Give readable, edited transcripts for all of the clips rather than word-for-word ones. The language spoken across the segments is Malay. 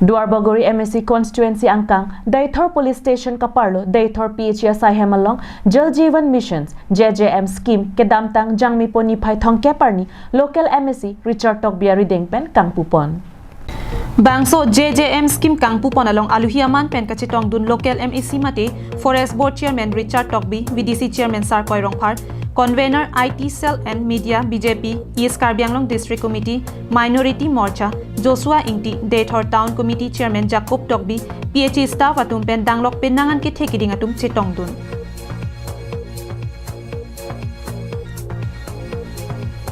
Duarbagori MSC constituency angkang Deithor Police Station Kaparlo Deithor PHE Asaihem along Jal Jeevan Missions JJM Scheme kedamtang jangmi poni phaithong keparni local MSC Richard Tokbi arideng pen kangpu pon. Bangso JJM Scheme kangpu pon along aluhiaman pen kachitong dun local MEC mate Forest Board Chairman Richard Tokbi VDC Chairman Sarkoy Rongphar Convener IT Cell and Media BJP East Karbi Anglong District Committee Minority Morcha Joshua Ingti Deithor Town Committee Chairman Jacob Tokbi PHE staff atum pen danglok penangan ke thekiding atum chitong dun.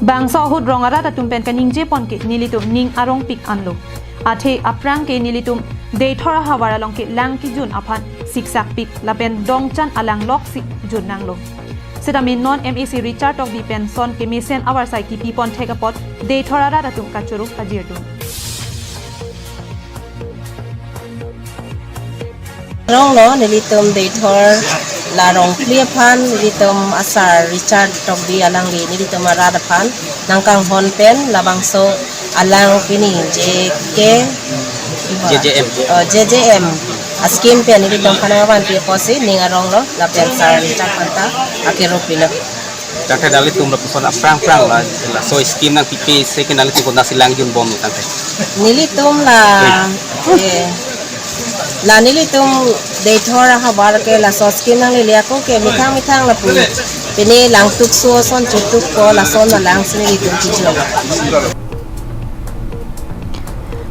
Bangsa hud rongara atum pen kaning je pon ke nilitum ning arong pik anlo. Athe aprang ke nilitum Deithor hawara long ke lang ki jun aphan siksak pik lapen dongchan alang lok sik jun nanglo. Sedamin non MAC Richard Tokbi pen son ke mesen awar sai ki pipon thekapot Deithor ara datum kachuru kajirdu. Rong lo nilitum Deithor larong kliapan nilitum asar Richard Tokbi alang li nilitum aradapan nangkang hon pen labangso alang pini JJM askim pen nilitum panawan pi posi ning arong lo lapen sar Richard panta akiro pila tangke dali tum lapson aprang la so scheme nang pipi second dali tum kona silang yun bom tangke nilitum la nilitum Deithor habar ke la so scheme nang lilia ko ke mitang la pu pini lang tuk so son chutuk ko la son na lang sini nilitum tijo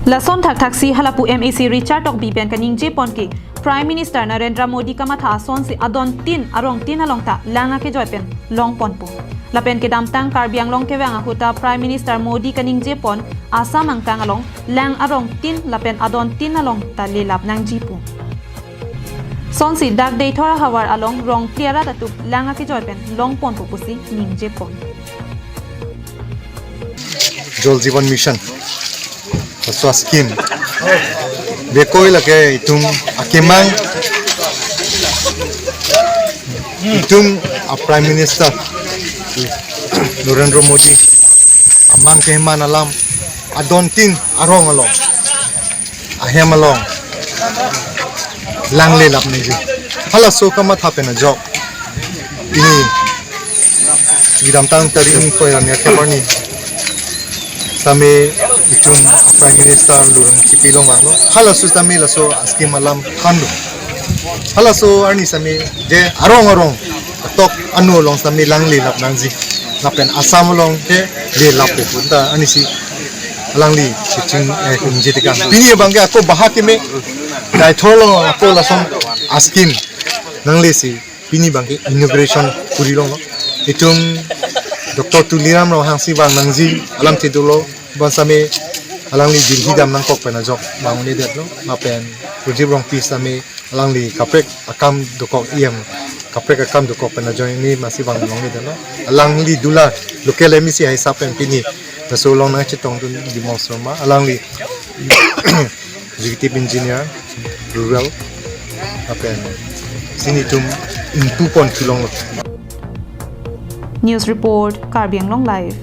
Lason taksi halapu MAC Richard Tokbi pen kaning je pon ke Prime Minister Narendra Modi ka matha son si adon tin along ta langa ke joy pen long pon pu lapen ke damtang karbiang long ke wanga huta Prime Minister Modi kaning je pon asam angkang along lang arong tin lapen adon tin along ta lelap nang jipu son si dak Deithor hawar along rong cleara tatu langa ke joy pen long pon pu pusi ning je pon Jal Jeevan Missions Scheme Bekoi lage itung akemang itung Prime Minister Narendra Modi amang keman alam adontin arong along ahem along langle lap neji hala so kama thapena job ini gidam tang taring ko yan yakapani same itung Prime Minister lurang sipilong anglo hala so same la so aski malam khando hala so arni same je arong tok anu long same langli lap nangji lapen asam long ke le lap punda ani si langli chiching kunji tikang bini bangge ako bahake me Deithor long ako la son askim nangli si bini bangge inauguration kurilong itung Dr. Tuliram ro hangsi bang nangji alam tidulo bansame alangli jirhi dam nang kok pena jok banguni detlo mapen projib rong pis same alangli kaprek akam dokok iem kaprek akam dokok pena join ni masih bang nongi detlo alangli dula local MEC hai sapen pini nasolong nang chitong dun dimosroma alangli executive engineer rural mapen sinitum in 2.2 long News Report Karbi Anglong Live